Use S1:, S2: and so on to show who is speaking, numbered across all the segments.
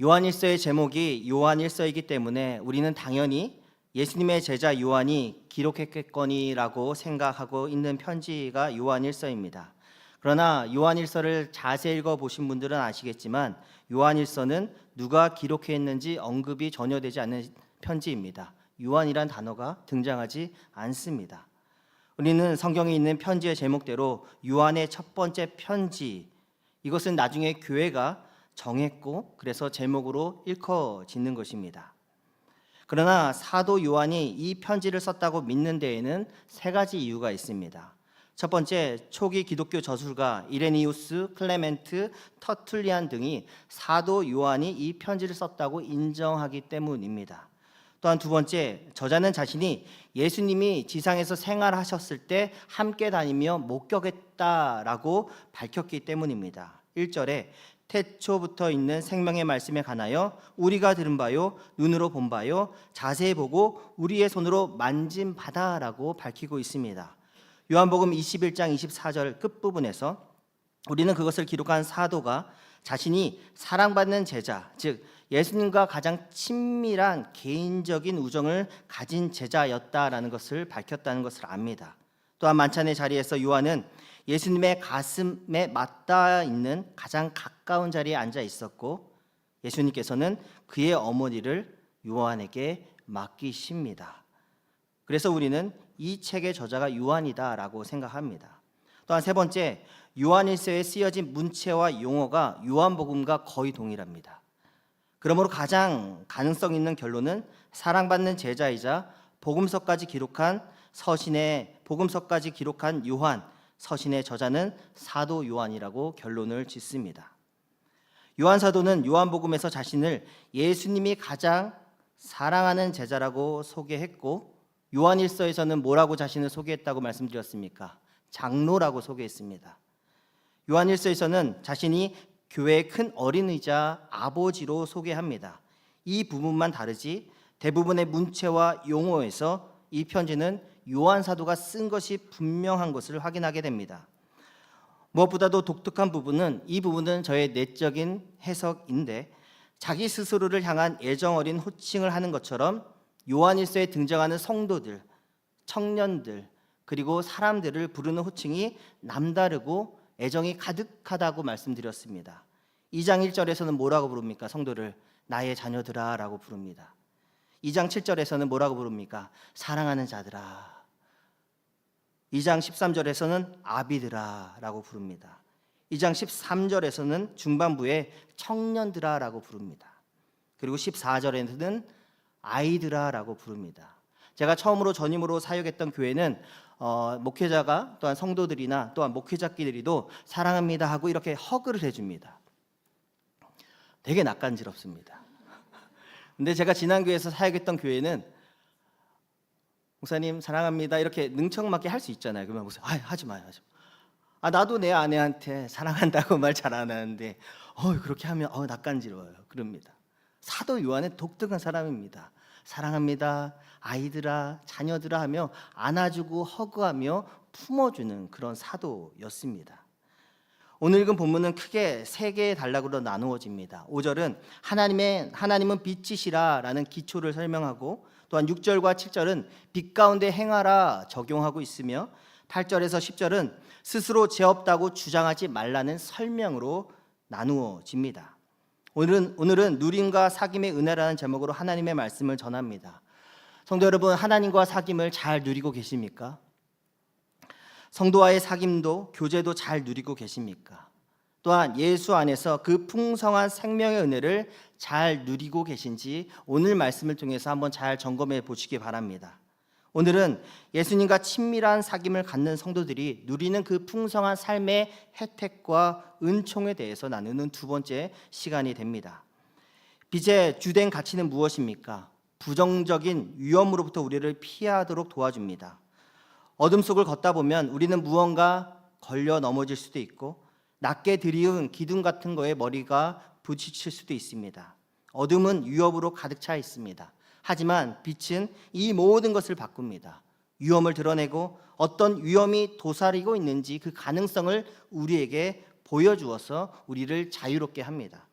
S1: 요한일서의 제목이 요한일서이기 때문에 우리는 당연히 예수님의 제자 요한이 기록했겠거니라고 생각하고 있는 편지가 요한일서입니다. 그러나 요한일서를 자세히 읽어보신 분들은 아시겠지만 요한일서는 누가 기록했는지 언급이 전혀 되지 않는 편지입니다. 요한이란 단어가 등장하지 않습니다. 우리는 성경에 있는 편지의 제목대로 요한의 첫 번째 편지, 이것은 나중에 교회가 정했고 그래서 제목으로 일컬어지는 것입니다. 그러나 사도 요한이 이 편지를 썼다고 믿는 데에는 세 가지 이유가 있습니다. 첫 번째, 초기 기독교 저술가 이레니우스, 클레멘트, 터툴리안 등이 사도 요한이 이 편지를 썼다고 인정하기 때문입니다. 또한 두 번째, 저자는 자신이 예수님이 지상에서 생활하셨을 때 함께 다니며 목격했다라고 밝혔기 때문입니다. 1절에 태초부터 있는 생명의 말씀에 관하여 우리가 들은 바요 눈으로 본 바요 자세히 보고 우리의 손으로 만진 바다라고 밝히고 있습니다. 요한복음 21장 24절 끝부분에서 우리는 그것을 기록한 사도가 자신이 사랑받는 제자, 즉 예수님과 가장 친밀한 개인적인 우정을 가진 제자였다라는 것을 밝혔다는 것을 압니다. 또한 만찬의 자리에서 요한은 예수님의 가슴에 맞닿아 있는 가장 가까운 자리에 앉아 있었고 예수님께서는 그의 어머니를 요한에게 맡기십니다. 그래서 우리는 이 책의 저자가 요한이다라고 생각합니다. 또한 세 번째, 요한일서에 쓰여진 문체와 용어가 요한복음과 거의 동일합니다. 그러므로 가장 가능성 있는 결론은 사랑받는 제자이자 복음서까지 기록한 요한, 서신의 저자는 사도 요한이라고 결론을 짓습니다. 요한 사도는 요한복음에서 자신을 예수님이 가장 사랑하는 제자라고 소개했고 요한일서에서는 뭐라고 자신을 소개했다고 말씀드렸습니까? 장로라고 소개했습니다. 요한일서에서는 자신이 교회의 큰 어린이자 아버지로 소개합니다. 이 부분만 다르지 대부분의 문체와 용어에서 이 편지는 요한 사도가 쓴 것이 분명한 것을 확인하게 됩니다. 무엇보다도 독특한 부분은 이 부분은 저의 내적인 해석인데 자기 스스로를 향한 애정 어린 호칭을 하는 것처럼 요한일서에 등장하는 성도들, 청년들 그리고 사람들을 부르는 호칭이 남다르고 애정이 가득하다고 말씀드렸습니다. 2장 1절에서는 뭐라고 부릅니까? 성도를 나의 자녀들아 라고 부릅니다. 2장 7절에서는 뭐라고 부릅니까? 사랑하는 자들아. 2장 13절에서는 아비들아 라고 부릅니다. 2장 13절에서는 중반부에 청년들아 라고 부릅니다. 그리고 14절에는 아이들아 라고 부릅니다. 제가 처음으로 전임으로 사역했던 교회는 목회자가 또한 성도들이나 또한 목회자끼리도 사랑합니다 하고 이렇게 허그를 해줍니다. 되게 낯간지럽습니다. 근데 제가 지난 교회에서 사역했던 교회는 목사님 사랑합니다 이렇게 능청맞게 할 수 있잖아요. 그러면 목사 하지 마요. 나도 내 아내한테 사랑한다고 말 잘 안 하는데 그렇게 하면 낯간지러워요. 그럽니다. 사도 요한은 독특한 사람입니다. 사랑합니다 아이들아 자녀들아 하며 안아주고 허그하며 품어주는 그런 사도였습니다. 오늘 읽은 본문은 크게 세 개의 단락으로 나누어집니다. 5절은 하나님은 빛이시라 라는 기초를 설명하고 또한 6절과 7절은 빛 가운데 행하라 적용하고 있으며 8절에서 10절은 스스로 죄 없다고 주장하지 말라는 설명으로 나누어집니다. 오늘은 누림과 사귐의 은혜라는 제목으로 하나님의 말씀을 전합니다. 성도 여러분, 하나님과 사귐을 잘 누리고 계십니까? 성도와의 사귐도 교제도 잘 누리고 계십니까? 또한 예수 안에서 그 풍성한 생명의 은혜를 잘 누리고 계신지 오늘 말씀을 통해서 한번 잘 점검해 보시기 바랍니다. 오늘은 예수님과 친밀한 사귐을 갖는 성도들이 누리는 그 풍성한 삶의 혜택과 은총에 대해서 나누는 두 번째 시간이 됩니다. 빛의 주된 가치는 무엇입니까? 부정적인 위험으로부터 우리를 피하도록 도와줍니다. 어둠 속을 걷다 보면 우리는 무언가 걸려 넘어질 수도 있고 낮게 들이운 기둥 같은 거에 머리가 부딪힐 수도 있습니다. 어둠은 위협으로 가득 차 있습니다. 하지만 빛은 이 모든 것을 바꿉니다. 위험을 드러내고 어떤 위험이 도사리고 있는지 그 가능성을 우리에게 보여주어서 우리를 자유롭게 합니다.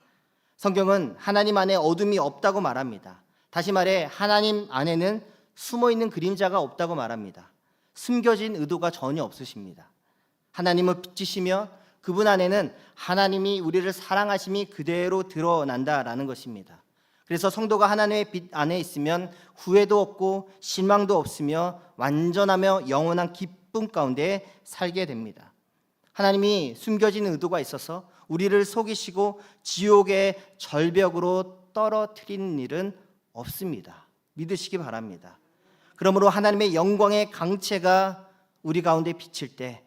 S1: 성경은 하나님 안에 어둠이 없다고 말합니다. 다시 말해 하나님 안에는 숨어있는 그림자가 없다고 말합니다. 숨겨진 의도가 전혀 없으십니다. 하나님은 빛이시며 그분 안에는 하나님이 우리를 사랑하심이 그대로 드러난다라는 것입니다. 그래서 성도가 하나님의 빛 안에 있으면 후회도 없고 실망도 없으며 완전하며 영원한 기쁨 가운데 살게 됩니다. 하나님이 숨겨진 의도가 있어서 우리를 속이시고 지옥의 절벽으로 떨어뜨리는 일은 없습니다. 믿으시기 바랍니다. 그러므로 하나님의 영광의 강체가 우리 가운데 비칠 때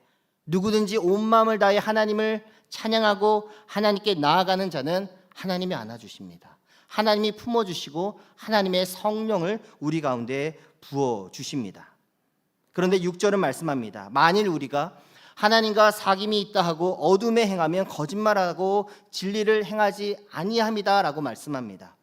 S1: 누구든지 온 마음을 다해 하나님을 찬양하고 하나님께 나아가는 자는 하나님이 안아주십니다. 하나님이 품어주시고 하나님의 성령을 우리 가운데 부어주십니다. 그런데 6절은 말씀합니다. 만일 우리가 하나님과 사귐이 있다 하고 어둠에 행하면 거짓말하고 진리를 행하지 아니함이다 라고 말씀합니다.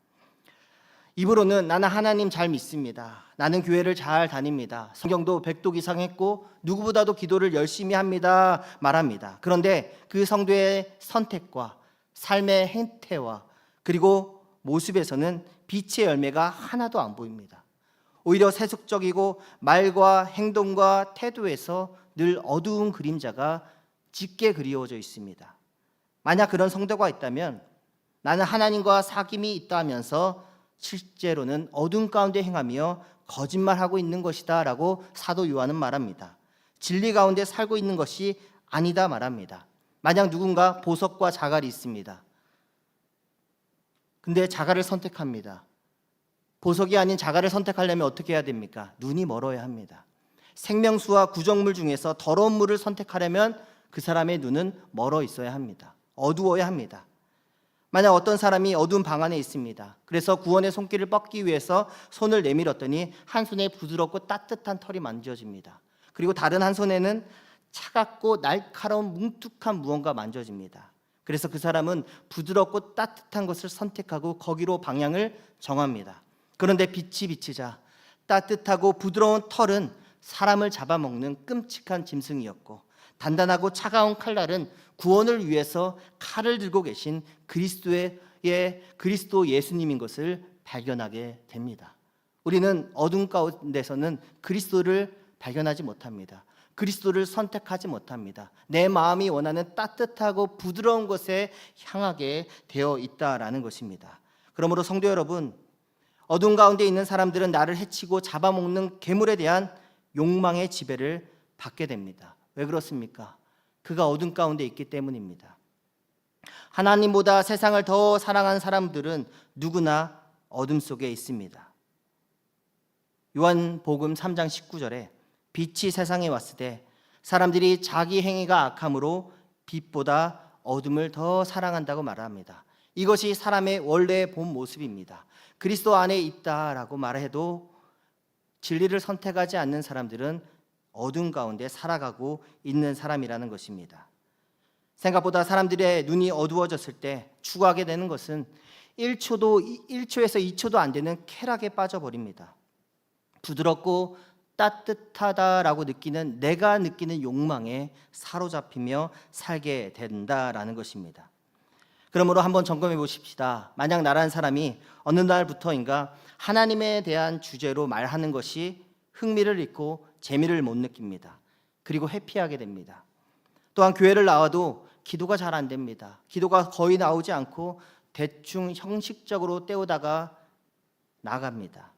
S1: 입으로는 나는 하나님 잘 믿습니다. 나는 교회를 잘 다닙니다. 성경도 100독 이상 했고 누구보다도 기도를 열심히 합니다 말합니다. 그런데 그 성도의 선택과 삶의 행태와 그리고 모습에서는 빛의 열매가 하나도 안 보입니다. 오히려 세속적이고 말과 행동과 태도에서 늘 어두운 그림자가 짙게 그리워져 있습니다. 만약 그런 성도가 있다면 나는 하나님과 사귐이 있다면서 실제로는 어둠 가운데 행하며 거짓말하고 있는 것이다 라고 사도 요한은 말합니다. 진리 가운데 살고 있는 것이 아니다 말합니다. 만약 누군가 보석과 자갈이 있습니다. 근데 자갈을 선택합니다. 보석이 아닌 자갈을 선택하려면 어떻게 해야 됩니까? 눈이 멀어야 합니다. 생명수와 구정물 중에서 더러운 물을 선택하려면 그 사람의 눈은 멀어 있어야 합니다. 어두워야 합니다. 만약 어떤 사람이 어두운 방 안에 있습니다. 그래서 구원의 손길을 뻗기 위해서 손을 내밀었더니 한 손에 부드럽고 따뜻한 털이 만져집니다. 그리고 다른 한 손에는 차갑고 날카로운 뭉툭한 무언가 만져집니다. 그래서 그 사람은 부드럽고 따뜻한 것을 선택하고 거기로 방향을 정합니다. 그런데 빛이 비치자 따뜻하고 부드러운 털은 사람을 잡아먹는 끔찍한 짐승이었고 단단하고 차가운 칼날은 구원을 위해서 칼을 들고 계신 그리스도 예수님인 것을 발견하게 됩니다. 우리는 어둠 가운데서는 그리스도를 발견하지 못합니다. 그리스도를 선택하지 못합니다. 내 마음이 원하는 따뜻하고 부드러운 것에 향하게 되어 있다라는 것입니다. 그러므로 성도 여러분, 어둠 가운데 있는 사람들은 나를 해치고 잡아먹는 괴물에 대한 욕망의 지배를 받게 됩니다. 왜 그렇습니까? 그가 어둠 가운데 있기 때문입니다. 하나님보다 세상을 더 사랑한 사람들은 누구나 어둠 속에 있습니다. 요한복음 3장 19절에 빛이 세상에 왔을 때 사람들이 자기 행위가 악함으로 빛보다 어둠을 더 사랑한다고 말합니다. 이것이 사람의 원래의 본 모습입니다. 그리스도 안에 있다라고 말해도 진리를 선택하지 않는 사람들은 어둠 가운데 살아가고 있는 사람이라는 것입니다. 생각보다 사람들의 눈이 어두워졌을 때 추구하게 되는 것은 1초에서 2초도 안 되는 쾌락에 빠져버립니다. 부드럽고 따뜻하다라고 느끼는 내가 느끼는 욕망에 사로잡히며 살게 된다라는 것입니다. 그러므로 한번 점검해 보십시다. 만약 나라는 사람이 어느 날부터인가 하나님에 대한 주제로 말하는 것이 흥미를 잃고 재미를 못 느낍니다. 그리고 회피하게 됩니다. 또한 교회를 나와도 기도가 잘 안 됩니다. 기도가 거의 나오지 않고 대충 형식적으로 때우다가 나갑니다.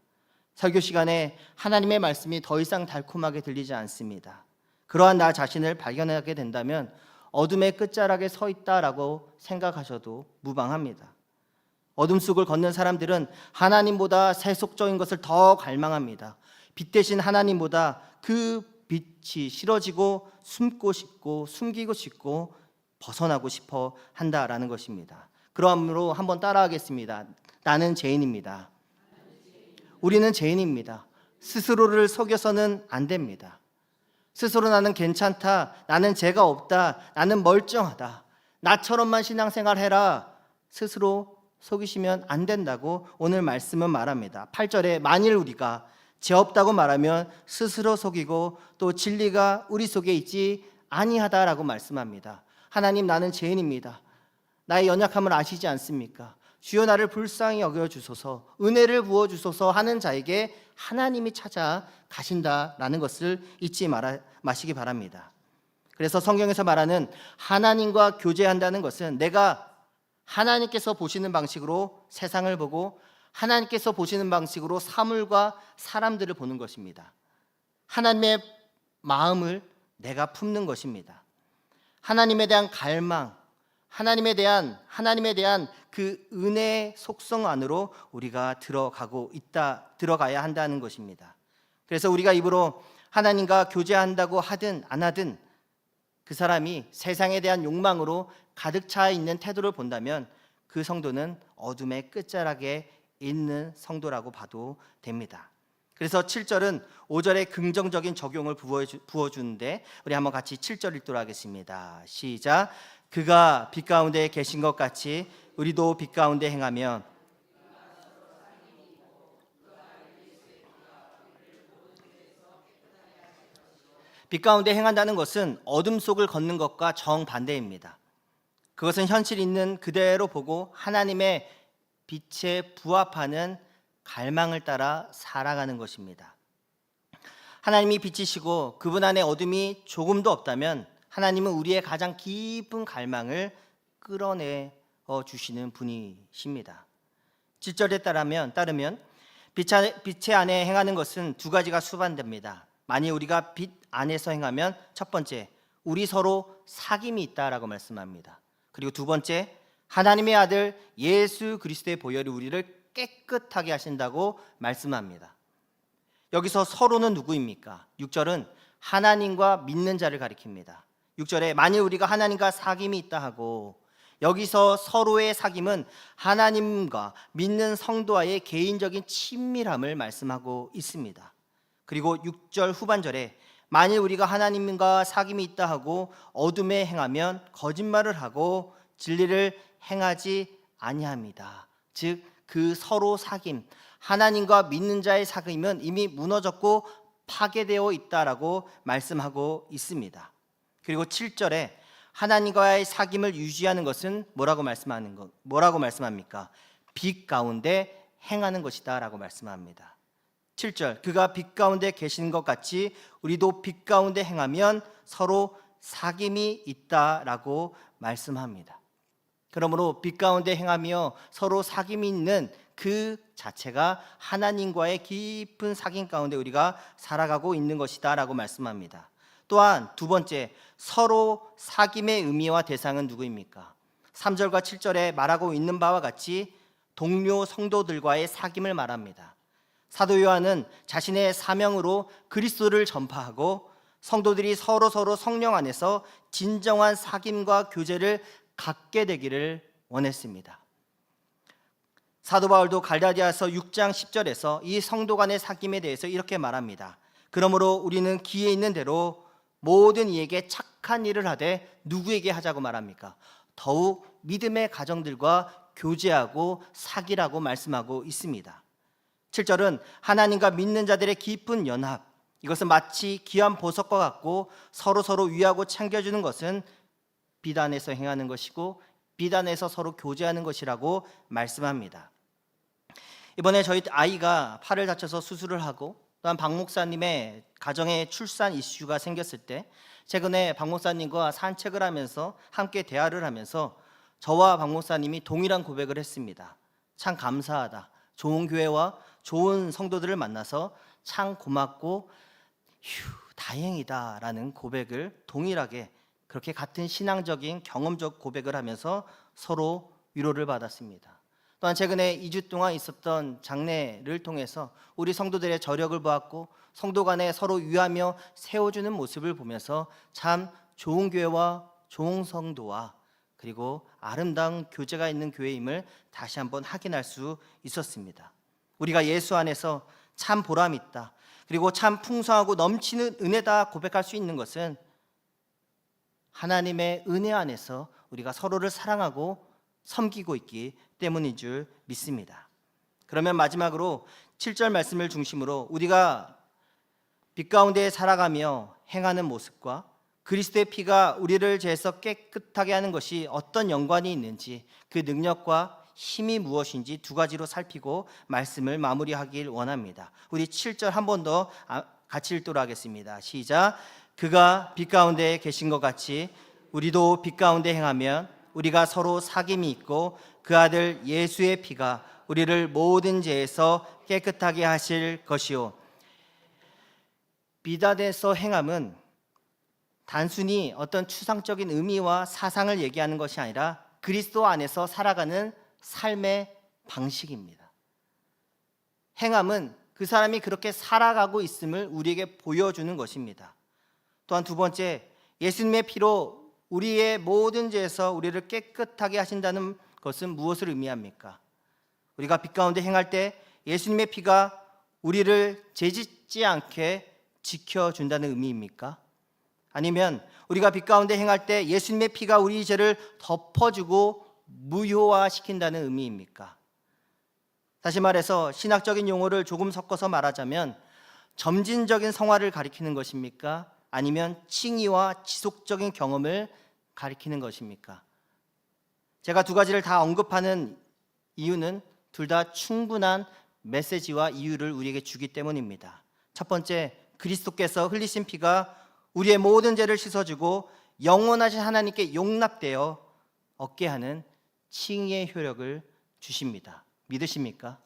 S1: 설교 시간에 하나님의 말씀이 더 이상 달콤하게 들리지 않습니다. 그러한 나 자신을 발견하게 된다면 어둠의 끝자락에 서 있다라고 생각하셔도 무방합니다. 어둠 속을 걷는 사람들은 하나님보다 세속적인 것을 더 갈망합니다. 빛 대신 하나님보다 그 빛이 싫어지고 숨고 싶고 숨기고 싶고 벗어나고 싶어 한다라는 것입니다. 그러므로 한번 따라하겠습니다. 나는 죄인입니다. 우리는 죄인입니다. 스스로를 속여서는 안 됩니다. 스스로 나는 괜찮다, 나는 죄가 없다, 나는 멀쩡하다, 나처럼만 신앙생활 해라, 스스로 속이시면 안 된다고 오늘 말씀은 말합니다. 8절에 만일 우리가 죄 없다고 말하면 스스로 속이고 또 진리가 우리 속에 있지 아니하다라고 말씀합니다. 하나님, 나는 죄인입니다. 나의 연약함을 아시지 않습니까? 주여 나를 불쌍히 여겨 주소서, 은혜를 부어 주소서 하는 자에게 하나님이 찾아가신다라는 것을 잊지 마시기 바랍니다. 그래서 성경에서 말하는 하나님과 교제한다는 것은 내가 하나님께서 보시는 방식으로 세상을 보고 하나님께서 보시는 방식으로 사물과 사람들을 보는 것입니다. 하나님의 마음을 내가 품는 것입니다. 하나님에 대한 갈망, 하나님에 대한 그 은혜의 속성 안으로 우리가 들어가야 한다는 것입니다. 그래서 우리가 입으로 하나님과 교제한다고 하든 안 하든 그 사람이 세상에 대한 욕망으로 가득 차 있는 태도를 본다면 그 성도는 어둠의 끝자락에 있는 성도라고 봐도 됩니다. 그래서 7절은 5절에 긍정적인 적용을 부어주는데 우리 한번 같이 7절 읽도록 하겠습니다. 시작. 그가 빛 가운데 계신 것 같이 우리도 빛 가운데 행하면 빛 가운데 행한다는 것은 어둠 속을 걷는 것과 정반대입니다. 그것은 현실 있는 그대로 보고 하나님의 빛에 부합하는 갈망을 따라 살아가는 것입니다. 하나님이 빛이시고 그분 안에 어둠이 조금도 없다면 하나님은 우리의 가장 깊은 갈망을 끌어내 주시는 분이십니다. 7절에 따르면 빛의 안에 행하는 것은 두 가지가 수반됩니다. 만일 우리가 빛 안에서 행하면 첫 번째, 우리 서로 사귐이 있다라고 말씀합니다. 그리고 두 번째, 하나님의 아들 예수 그리스도의 보혈이 우리를 깨끗하게 하신다고 말씀합니다. 여기서 서로는 누구입니까? 6절은 하나님과 믿는 자를 가리킵니다. 6절에 만일 우리가 하나님과 사귐이 있다 하고, 여기서 서로의 사귐은 하나님과 믿는 성도와의 개인적인 친밀함을 말씀하고 있습니다. 그리고 6절 후반절에 만일 우리가 하나님과 사귐이 있다 하고 어둠에 행하면 거짓말을 하고 진리를 행하지 아니합니다. 즉 그 서로 사귐, 하나님과 믿는 자의 사귐은 이미 무너졌고 파괴되어 있다라고 말씀하고 있습니다. 그리고 7절에 하나님과의 사귐을 유지하는 것은 뭐라고 말씀합니까? 빛 가운데 행하는 것이다라고 말씀합니다. 7절, 그가 빛 가운데 계시는 것 같이 우리도 빛 가운데 행하면 서로 사귐이 있다라고 말씀합니다. 그러므로 빛 가운데 행하며 서로 사귐이 있는 그 자체가 하나님과의 깊은 사귐 가운데 우리가 살아가고 있는 것이다라고 말씀합니다. 또한 두 번째, 서로 사귐의 의미와 대상은 누구입니까? 3절과 7절에 말하고 있는 바와 같이 동료 성도들과의 사귐을 말합니다. 사도 요한은 자신의 사명으로 그리스도를 전파하고 성도들이 서로 성령 안에서 진정한 사귐과 교제를 갖게 되기를 원했습니다. 사도 바울도 갈라디아서 6장 10절에서 이 성도 간의 사귐에 대해서 이렇게 말합니다. 그러므로 우리는 기에 있는 대로 모든 이에게 착한 일을 하되 누구에게 하자고 말합니까? 더욱 믿음의 가정들과 교제하고 사귀라고 말씀하고 있습니다. 7절은 하나님과 믿는 자들의 깊은 연합, 이것은 마치 귀한 보석과 같고 서로 위하고 챙겨주는 것은 빛 안에서 행하는 것이고 빛 안에서 서로 교제하는 것이라고 말씀합니다. 이번에 저희 아이가 팔을 다쳐서 수술을 하고 또한 박 목사님의 가정에 출산 이슈가 생겼을 때 최근에 박 목사님과 산책을 하면서 함께 대화를 하면서 저와 박 목사님이 동일한 고백을 했습니다. 참 감사하다. 좋은 교회와 좋은 성도들을 만나서 참 고맙고 다행이다 라는 고백을 동일하게 그렇게 같은 신앙적인 경험적 고백을 하면서 서로 위로를 받았습니다. 또한 최근에 2주 동안 있었던 장례를 통해서 우리 성도들의 저력을 보았고 성도 간에 서로 위하며 세워주는 모습을 보면서 참 좋은 교회와 좋은 성도와 그리고 아름다운 교제가 있는 교회임을 다시 한번 확인할 수 있었습니다. 우리가 예수 안에서 참 보람 있다, 그리고 참 풍성하고 넘치는 은혜다 고백할 수 있는 것은 하나님의 은혜 안에서 우리가 서로를 사랑하고 섬기고 있기 때문인 줄 믿습니다. 그러면 마지막으로 7절 말씀을 중심으로 우리가 빛 가운데 살아가며 행하는 모습과 그리스도의 피가 우리를 죄에서 깨끗하게 하는 것이 어떤 연관이 있는지, 그 능력과 힘이 무엇인지 두 가지로 살피고 말씀을 마무리하길 원합니다. 우리 7절 한 번 더 같이 읽도록 하겠습니다. 시작. 그가 빛 가운데 계신 것 같이 우리도 빛 가운데 행하면 우리가 서로 사귐이 있고 그 아들 예수의 피가 우리를 모든 죄에서 깨끗하게 하실 것이요. 빛 안에서 행함은 단순히 어떤 추상적인 의미와 사상을 얘기하는 것이 아니라 그리스도 안에서 살아가는 삶의 방식입니다. 행함은 그 사람이 그렇게 살아가고 있음을 우리에게 보여주는 것입니다. 또한 두 번째, 예수님의 피로 우리의 모든 죄에서 우리를 깨끗하게 하신다는 것은 무엇을 의미합니까? 우리가 빛 가운데 행할 때 예수님의 피가 우리를 죄짓지 않게 지켜준다는 의미입니까? 아니면 우리가 빛 가운데 행할 때 예수님의 피가 우리 죄를 덮어주고 무효화시킨다는 의미입니까? 다시 말해서 신학적인 용어를 조금 섞어서 말하자면 점진적인 성화를 가리키는 것입니까? 아니면 칭의와 지속적인 경험을 가리키는 것입니까? 제가 두 가지를 다 언급하는 이유는 둘 다 충분한 메시지와 이유를 우리에게 주기 때문입니다. 첫 번째, 그리스도께서 흘리신 피가 우리의 모든 죄를 씻어주고 영원하신 하나님께 용납되어 얻게 하는 칭의의 효력을 주십니다. 믿으십니까?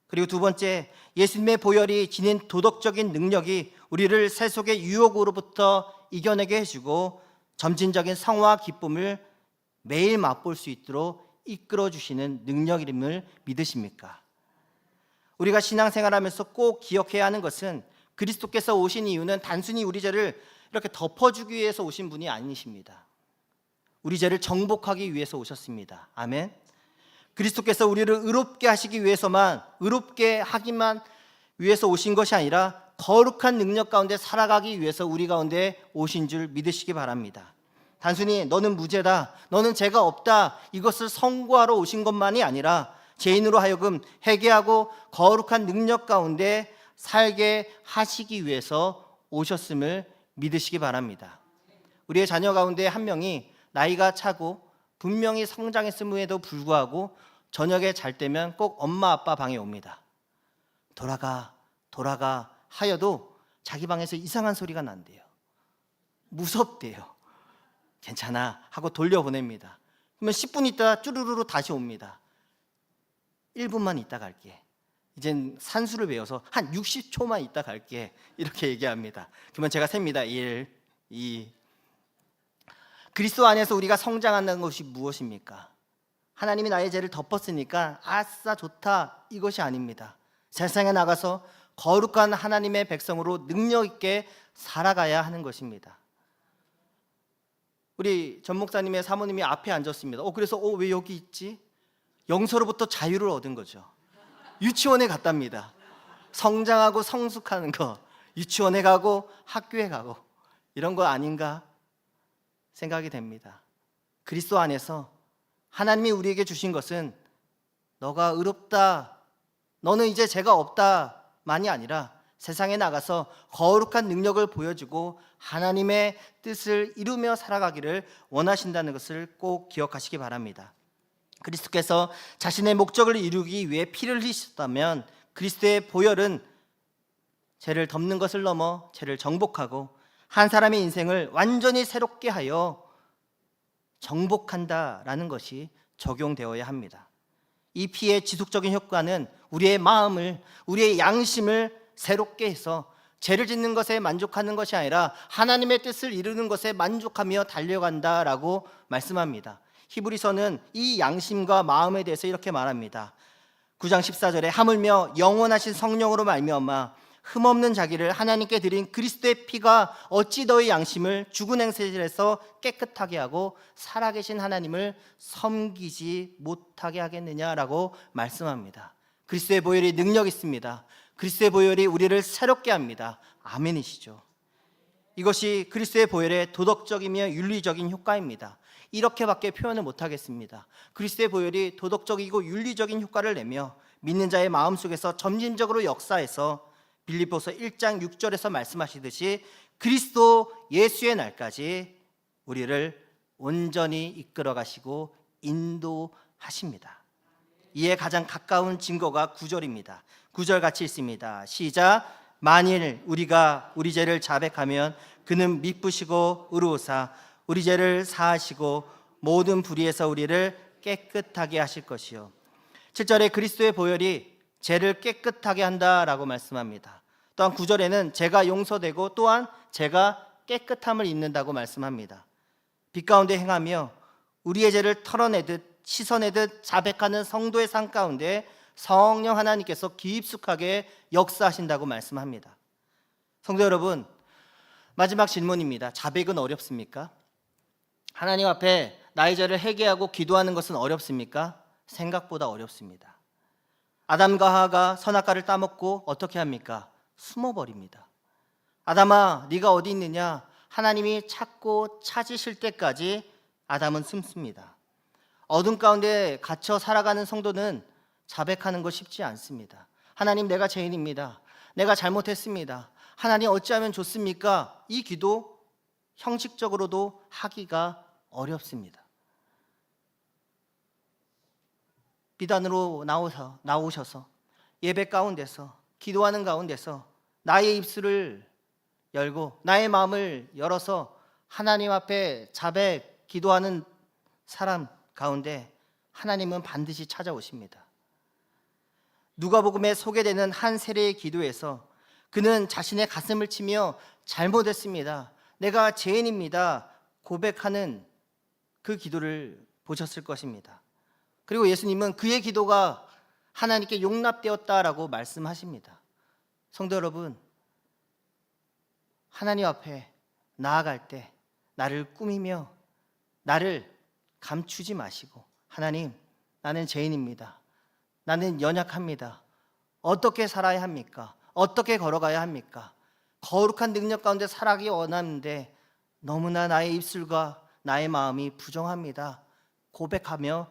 S1: 그리고 두 번째, 예수님의 보혈이 지닌 도덕적인 능력이 우리를 세속의 유혹으로부터 이겨내게 해주고 점진적인 성화와 기쁨을 매일 맛볼 수 있도록 이끌어 주시는 능력임을 믿으십니까? 우리가 신앙생활하면서 꼭 기억해야 하는 것은 그리스도께서 오신 이유는 단순히 우리 죄를 이렇게 덮어주기 위해서 오신 분이 아니십니다. 우리 죄를 정복하기 위해서 오셨습니다. 아멘. 그리스도께서 우리를 의롭게 하시기 위해서만, 의롭게 하기만 위해서 오신 것이 아니라 거룩한 능력 가운데 살아가기 위해서 우리 가운데 오신 줄 믿으시기 바랍니다. 단순히 너는 무죄다, 너는 죄가 없다, 이것을 선고하러 오신 것만이 아니라 죄인으로 하여금 회개하고 거룩한 능력 가운데 살게 하시기 위해서 오셨음을 믿으시기 바랍니다. 우리의 자녀 가운데 한 명이 나이가 차고 분명히 성장했음에도 불구하고 저녁에 잘 때면 꼭 엄마 아빠 방에 옵니다. 돌아가 하여도 자기 방에서 이상한 소리가 난대요. 무섭대요. 괜찮아 하고 돌려보냅니다. 그러면 10분 있다 쭈루루루 다시 옵니다. 1분만 있다 갈게. 이젠 산수를 배워서 한 60초만 있다 갈게. 이렇게 얘기합니다. 그러면 제가 셉니다. 1, 2. 그리스도 안에서 우리가 성장한다는 것이 무엇입니까? 하나님이 나의 죄를 덮었으니까 아싸 좋다, 이것이 아닙니다. 세상에 나가서 거룩한 하나님의 백성으로 능력 있게 살아가야 하는 것입니다. 우리 전 목사님의 사모님이 앞에 앉았습니다. 그래서 왜 여기 있지? 영서로부터 자유를 얻은 거죠. 유치원에 갔답니다. 성장하고 성숙하는 거, 유치원에 가고 학교에 가고 이런 거 아닌가 생각이 됩니다. 그리스도 안에서 하나님이 우리에게 주신 것은 너가 의롭다, 너는 이제 죄가 없다 만이 아니라 세상에 나가서 거룩한 능력을 보여주고 하나님의 뜻을 이루며 살아가기를 원하신다는 것을 꼭 기억하시기 바랍니다. 그리스도께서 자신의 목적을 이루기 위해 피를 흘리셨다면 그리스도의 보혈은 죄를 덮는 것을 넘어 죄를 정복하고 한 사람의 인생을 완전히 새롭게 하여 정복한다라는 것이 적용되어야 합니다. 이 피의 지속적인 효과는 우리의 마음을, 우리의 양심을 새롭게 해서 죄를 짓는 것에 만족하는 것이 아니라 하나님의 뜻을 이루는 것에 만족하며 달려간다라고 말씀합니다. 히브리서는 이 양심과 마음에 대해서 이렇게 말합니다. 9장 14절에 하물며 영원하신 성령으로 말미암아 흠없는 자기를 하나님께 드린 그리스도의 피가 어찌 너희 양심을 죽은 행실에서 깨끗하게 하고 살아계신 하나님을 섬기지 못하게 하겠느냐라고 말씀합니다. 그리스도의 보혈이 능력 있습니다. 그리스도의 보혈이 우리를 새롭게 합니다. 아멘이시죠? 이것이 그리스도의 보혈의 도덕적이며 윤리적인 효과입니다. 이렇게밖에 표현을 못하겠습니다. 그리스도의 보혈이 도덕적이고 윤리적인 효과를 내며 믿는 자의 마음속에서 점진적으로 역사해서 빌립보서 1장 6절에서 말씀하시듯이 그리스도 예수의 날까지 우리를 온전히 이끌어 가시고 인도하십니다. 이에 가장 가까운 증거가 9절입니다. 9절 같이 있습니다. 시작. 만일 우리가 우리 죄를 자백하면 그는 미쁘시고 의로우사 우리 죄를 사하시고 모든 불의에서 우리를 깨끗하게 하실 것이요. 7절에 그리스도의 보혈이 죄를 깨끗하게 한다라고 말씀합니다. 또한 9절에는 죄가 용서되고 또한 죄가 깨끗함을 입는다고 말씀합니다. 빛 가운데 행하며 우리의 죄를 털어내듯 씻어내듯 자백하는 성도의 삶 가운데 성령 하나님께서 깊숙하게 역사하신다고 말씀합니다. 성도 여러분, 마지막 질문입니다. 자백은 어렵습니까? 하나님 앞에 나의 죄를 회개하고 기도하는 것은 어렵습니까? 생각보다 어렵습니다. 아담과 하와가 선악과를 따먹고 어떻게 합니까? 숨어버립니다. 아담아, 네가 어디 있느냐? 하나님이 찾고 찾으실 때까지 아담은 숨습니다. 어둠 가운데 갇혀 살아가는 성도는 자백하는 것 쉽지 않습니다. 하나님, 내가 죄인입니다. 내가 잘못했습니다. 하나님, 어찌하면 좋습니까? 이 기도 형식적으로도 하기가 어렵습니다. 비단으로 나오셔서 예배 가운데서 기도하는 가운데서 나의 입술을 열고 나의 마음을 열어서 하나님 앞에 자백 기도하는 사람 가운데 하나님은 반드시 찾아오십니다. 누가복음에 소개되는 한 세례의 기도에서 그는 자신의 가슴을 치며 잘못했습니다, 내가 죄인입니다 고백하는 그 기도를 보셨을 것입니다. 그리고 예수님은 그의 기도가 하나님께 용납되었다라고 말씀하십니다. 성도 여러분, 하나님 앞에 나아갈 때 나를 꾸미며 나를 감추지 마시고, 하나님, 나는 죄인입니다. 나는 연약합니다. 어떻게 살아야 합니까? 어떻게 걸어가야 합니까? 거룩한 능력 가운데 살아가기 원하는데 너무나 나의 입술과 나의 마음이 부정합니다 고백하며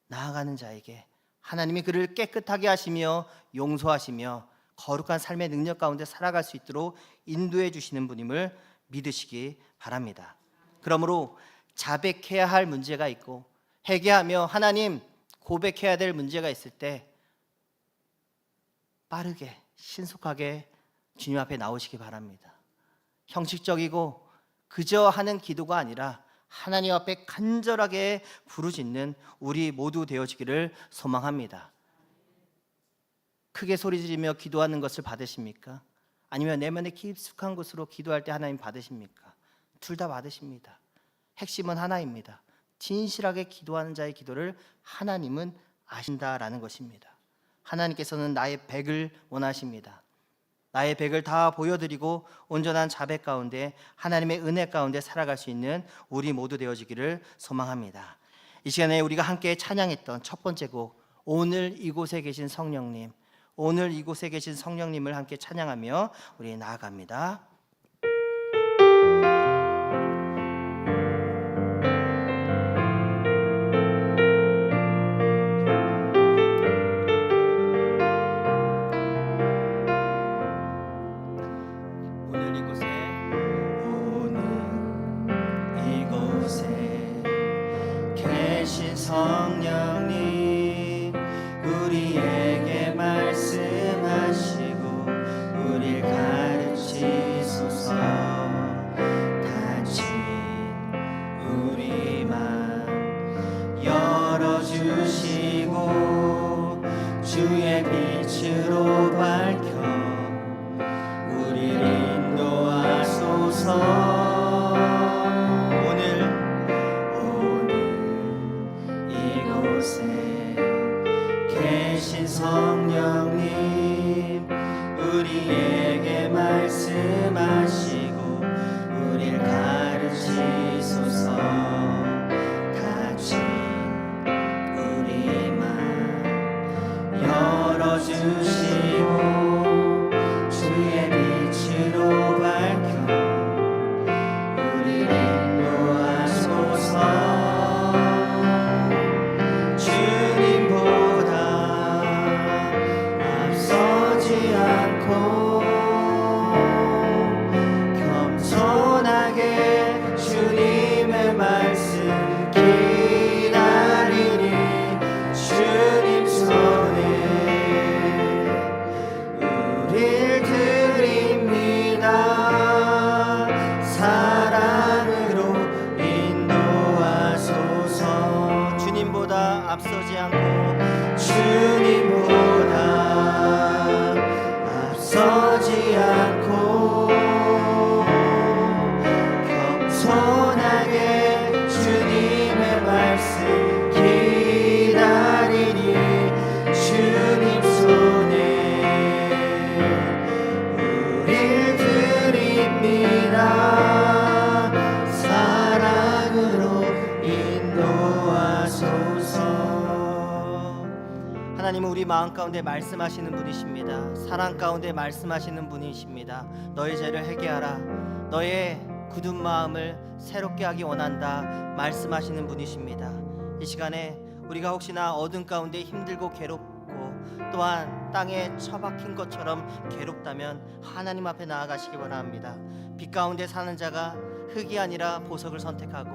S1: 나아가는 자에게 하나님이 그를 깨끗하게 하시며 용서하시며 거룩한 삶의 능력 가운데 살아갈 수 있도록 인도해 주시는 분임을 믿으시기 바랍니다. 그러므로 자백해야 할 문제가 있고 회개하며 하나님 고백해야 될 문제가 있을 때 빠르게 신속하게 주님 앞에 나오시기 바랍니다. 형식적이고 그저 하는 기도가 아니라 하나님 앞에 간절하게 부르짖는 우리 모두 되어지기를 소망합니다. 크게 소리 지르며 기도하는 것을 받으십니까? 아니면 내면의 깊숙한 곳으로 기도할 때 하나님 받으십니까? 둘 다 받으십니다. 핵심은 하나입니다. 진실하게 기도하는 자의 기도를 하나님은 아신다라는 것입니다. 하나님께서는 나의 백을 원하십니다. 나의 백을 다 보여드리고 온전한 자백 가운데 하나님의 은혜 가운데 살아갈 수 있는 우리 모두 되어지기를 소망합니다. 이 시간에 우리가 함께 찬양했던 첫 번째 곡, 오늘 이곳에 계신 성령님, 오늘 이곳에 계신 성령님을 함께 찬양하며 우리 나아갑니다. 성령님 우리에게 말씀하시고 우릴 가르치소서. 닫힌 우리 맘 열어주시고 주의 빛으로 밝혀 우릴 인도하소서. 성령님 우리에게 말씀하시고 우릴 가르치소서. 닫힌 우리 맘 열어주시고 주의 빛으로 밝혀 하나님은 우리 마음 가운데 말씀하시는 분이십니다. 사랑 가운데 말씀하시는 분이십니다. 너의 죄를 회개하라, 너의 굳은 마음을 새롭게 하기 원한다 말씀하시는 분이십니다. 이 시간에 우리가 혹시나 어둠 가운데 힘들고 괴롭고 또한 땅에 처박힌 것처럼 괴롭다면 하나님 앞에 나아가시기 바랍니다. 빛 가운데 사는 자가 흙이 아니라 보석을 선택하고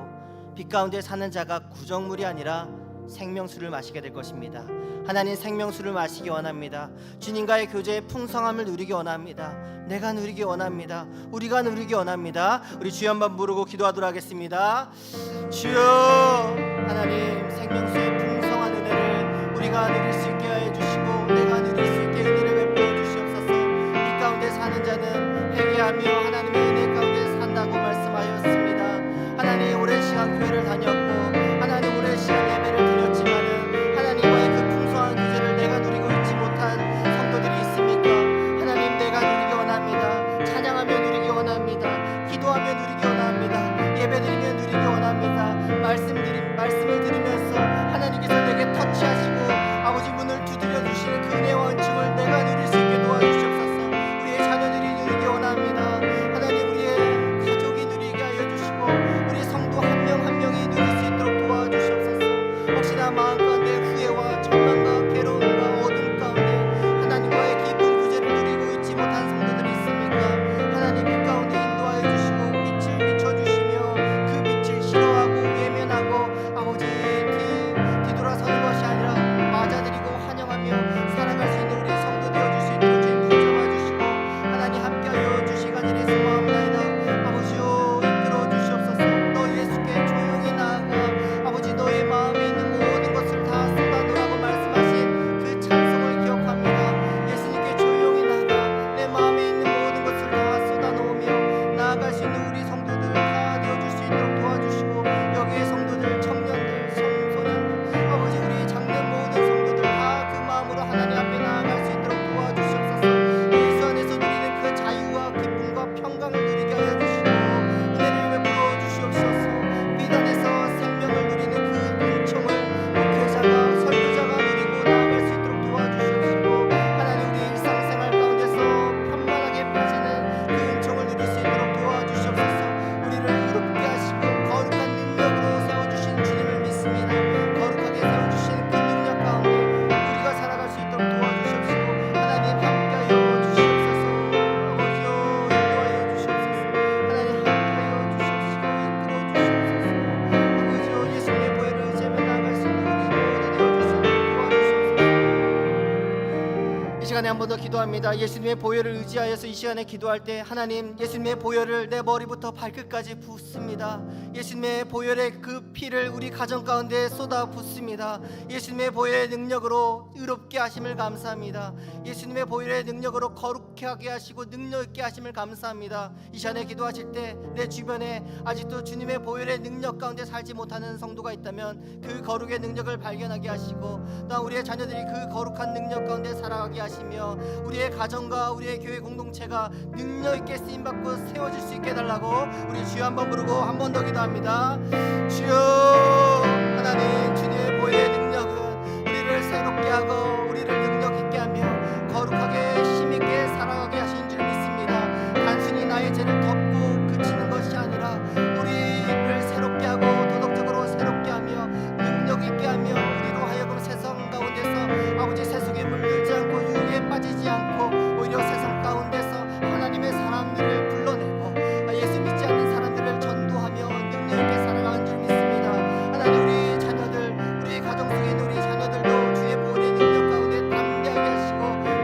S1: 빛 가운데 사는 자가 구정물이 아니라 생명수를 마시게 될 것입니다. 하나님 생명수를 마시기 원합니다. 주님과의 교제의 풍성함을 누리기 원합니다. 내가 누리기 원합니다. 우리가 누리기 원합니다. 우리 주여 한번 부르고 기도하도록 하겠습니다. 주여, 하나님 생명수의 풍성한 은혜를 우리가 누릴 수 있게 하여 주시고 내가 누릴 수 있게 은혜를 베풀어 주시옵소서. 빛 가운데 사는 자는 회개하며 하나님의 은혜 가운데 산다고 말씀하였습니다. 하나님 오랜 시간 교회를 다녔고 하나님 오랜 시간 예배를 드렸지만은 하나님과의 그 풍성한 교제를 내가 누리고 있지 못한 성도들이 있습니까? 하나님 내가 누리기 원합니다. 찬양하며 누리기 원합니다. 기도하며 누리기 원합니다. 예배드리며 누리기 원합니다. 말씀을 들으면서 하나님께서 내게 터치하시고 아버지 문을 두드려 주시는 그 은혜와 은총을 내가 누릴 수 있게 도와주시옵소서. 우리의 자녀들이 누리기 원합니다. 하나님 우리의 가족이 누리게 하여 주시고 우리 성도 한 명 한 명이 누릴 수 있도록 도와주시옵소서. 혹시나 마음 가운데 후회와 절망과 괴로움과 어둠 가운데 하나님과의 깊은 교제를 누리고 있지 못한 성도들이 있습니까? 하나님 빛 가운데 인도하여 주시고 빛을 비춰주시며 그 빛을 싫어하고 외면하고 아버지 뒤돌아서는 것이 아니라 맞아들이고 환영하며 살아갈 수 있는 우리 성도 되어줄 수 있도록 주님 붙잡아 주시고 하나님 함께하여 주시가지를 소망합니다. 아버지요 이끌어 주시옵소서. 너 예수께 조용히 나아가 아버지 너의 마음에 있는 모든 것을 다 쏟아놓으라고 말씀하신 그 찬송을 기억합니다. 예수님께 조용히 나아가 내 마음에 있는 모든 것을 다 쏟아놓으며 나아갈 수 있는 우리 성도들 다 되어줄 수 있도록 도와주시고 여기의 성도들 청년들 청소년들 아버지 우리 작년 모든 성도들 다 그 마음으로 하나님 앞에 나아갈 수 있도록 도와주시옵소서. 예수 안에서 누리는 그 자유와 기쁨과 평강을 누리게 하여 주시고 은혜를 베풀어 주시옵소서. 빛 안에서 생명을 누리는 그 은총을 목회자가 설교자가 누리고 나아갈 수 있도록 도와주시옵시고 하나님 우리 일상생활 가운데서 편만하게 빠지는 그 은총을 누릴 수 있도록 도와주시옵소서. 우리를 의롭게 하시고 거룩한 능력으로 세워주신 주님을 믿습니다. 거룩하게 세워주신 그 능력 가운데 우리가 살아갈 수 있도록 도와주시옵시고 하나님 함께하여 주시옵소서. 아버지요 인도하여 주시옵소서. 하나님 함께하여 주시옵시고 이끌어 주시옵소서. 아버지요 예수님의 보혈을 의지하며 나아갈 수 있는 우리 모두 되어줄 수 있도록 도와주시옵소서. 이 시간에 한 번 더 기도합니다. 예수님의 보혈을 의지하여서 이 시간에 기도할 때 하나님 예수님의 보혈을 내 머리부터 발끝까지 붓습니다. 예수님의 보혈의 그 피를 우리 가정 가운데 쏟아 붓습니다. 예수님의 보혈의 능력으로 의롭게 하심을 감사합니다. 예수님의 보혈의 능력으로 거룩하게 하게 하시고 능력 있게 하심을 감사합니다. 이 시간에 기도하실 때 내 주변에 아직도 주님의 보혈의 능력 가운데 살지 못하는 성도가 있다면 그 거룩의 능력을 발견하게 하시고 또 우리의 자녀들이 그 거룩한 능력 가운데 살아가게 하시며 우리의 가정과 우리의 교회 공동체가 능력 있게 쓰임받고 세워질 수 있게 해달라고 우리 주여 한번 부르고 한 번 더 기도합니다. 주여 하나님 주님의 보혈의 능력은 우리를 새롭게 하고 우리를 능력 있게 하며 거룩하게 힘있게 살아가게 하신 줄 믿습니다. 단순히 나의 죄를 덮고 그치는 것이 아니라 우리를 새롭게 하고 도덕적으로 새롭게 하며 능력 있게 하며 우리로 하여금 세상 가운데서 아버지 세속에 물들지 않고 유혹에 빠지지 않고 오히려 세상 가운데서 하나님의 사람들을 불러내고 예수 믿지 않는 사람들을 전도하며 능력 있게 살아가는 줄 믿습니다. 하나님 우리 자녀들 우리 가정 속에 있는 우리 자녀들도 주의 보혈의 능력 가운데 담대하게 하시고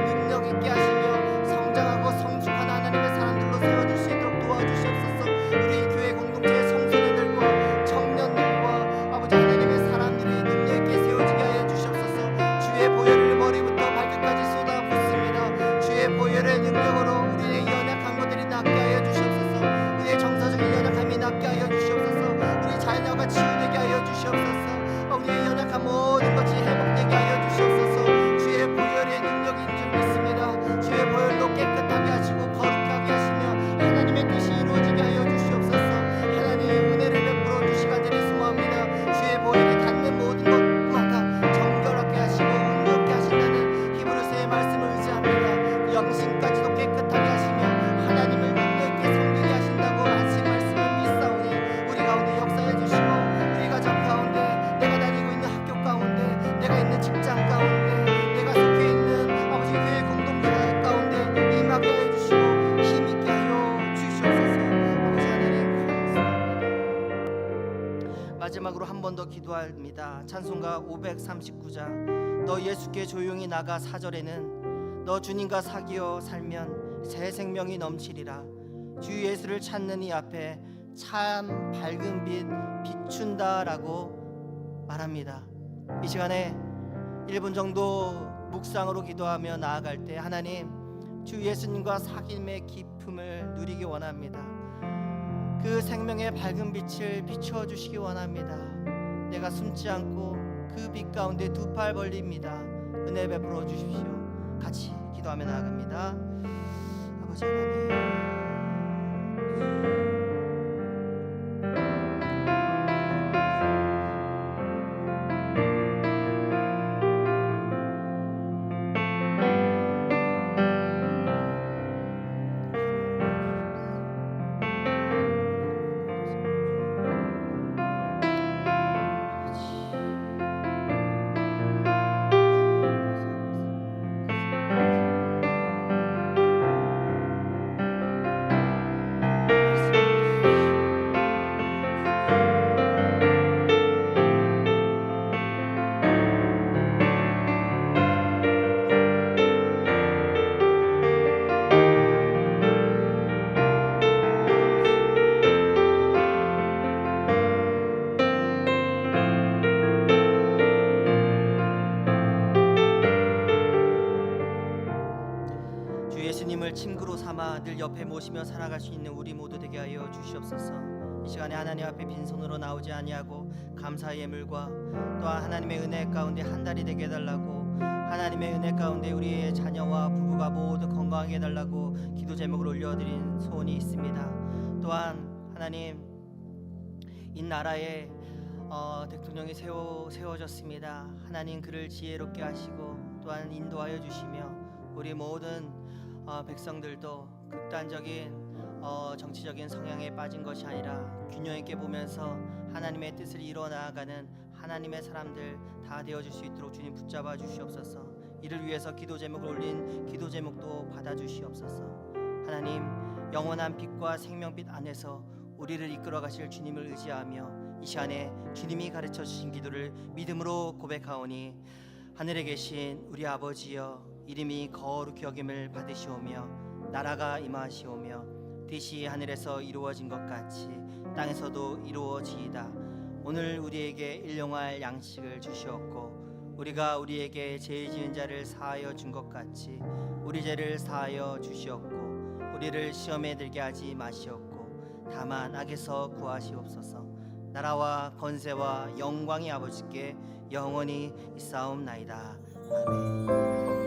S1: 능력 있게 하시며 성장하고 성숙한 하나님의 사람들로 세워줄 수 있도록 도와주시옵소서. 우리 교회 공동체의 청소년들과 청년들과 아버지 하나님의 사람들이 능력 있게 세워지게 하여 주시옵소서. 주의 보혈을 머리부터 발끝까지 쏟아 붓습니다. 주의 보혈의 능력으로 우리의 연약한 것들이 낫게 하여 주시옵소서. 우리의 정서적인 연약함이 낫게 하여 주시옵소서. 우리 자녀가 치유되게 하여 주시옵소서. 우리의 연약한 모든 것이 회복되게 하여 주시옵소서. 주의 보혈의 능력인 줄 믿습니다. 주의 보혈로 깨끗하게 하시고 거룩하게 하시며 하나님의 뜻이 이루어지게 하여 주시옵소서. 하나님 은혜를 베풀어 주시가지를 소망합니다. 주의 보혈에 닿는 모든 것마다 정결하게 하시고 은롭게 하신다는 마지막으로 한 번 더 기도합니다. 찬송가 539장 너 예수께 조용히 나가 4절에는 너 주님과 사귀어 살면 새 생명이 넘치리라. 주 예수를 찾는 이 앞에 참 밝은 빛 비춘다라고 말합니다. 이 시간에 1분 정도 묵상으로 기도하며 나아갈 때 하나님 주 예수님과 사귐의 기쁨을 누리기 원합니다. 그 생명의 밝은 빛을 비추어 주시기 원합니다. 내가 숨지 않고 그 빛 가운데 두 팔 벌립니다. 은혜 베풀어 주십시오. 같이 기도하며 나아갑니다. 아버지 하나님, 예수님을 친구로 삼아 늘 옆에 모시며 살아갈 수 있는 우리 모두 되게 하여 주시옵소서. 이 시간에 하나님 앞에 빈손으로 나오지 아니하고 감사의 예물과 또한 하나님의 은혜 가운데 한 달이 되게 해달라고, 하나님의 은혜 가운데 우리의 자녀와 부부가 모두 건강하게 해달라고 기도 제목을 올려드린 소원이 있습니다. 또한 하나님 이 나라에 대통령이 세워졌습니다. 하나님 그를 지혜롭게 하시고 또한 인도하여 주시며 우리 모든 백성들도 극단적인 정치적인 성향에 빠진 것이 아니라 균형 있게 보면서 하나님의 뜻을 이루어 나아가는 하나님의 사람들 다 되어줄 수 있도록 주님 붙잡아 주시옵소서. 이를 위해서 기도 제목을 올린 기도 제목도 받아 주시옵소서. 하나님 영원한 빛과 생명빛 안에서 우리를 이끌어 가실 주님을 의지하며 이 시간에 주님이 가르쳐 주신 기도를 믿음으로 고백하오니 하늘에 계신 우리 아버지여 이름이 거룩히 여김을 받으시오며 나라가 임하시오며 뜻이 하늘에서 이루어진 것 같이 땅에서도 이루어지이다. 오늘 우리에게 일용할 양식을 주시옵고 우리가 우리에게 죄 지은 자를 사하여 준 것 같이 우리 죄를 사하여 주시옵고 우리를 시험에 들게 하지 마시옵고 다만 악에서 구하시옵소서. 나라와 권세와 영광이 아버지께 영원히 있사옵나이다. 아멘.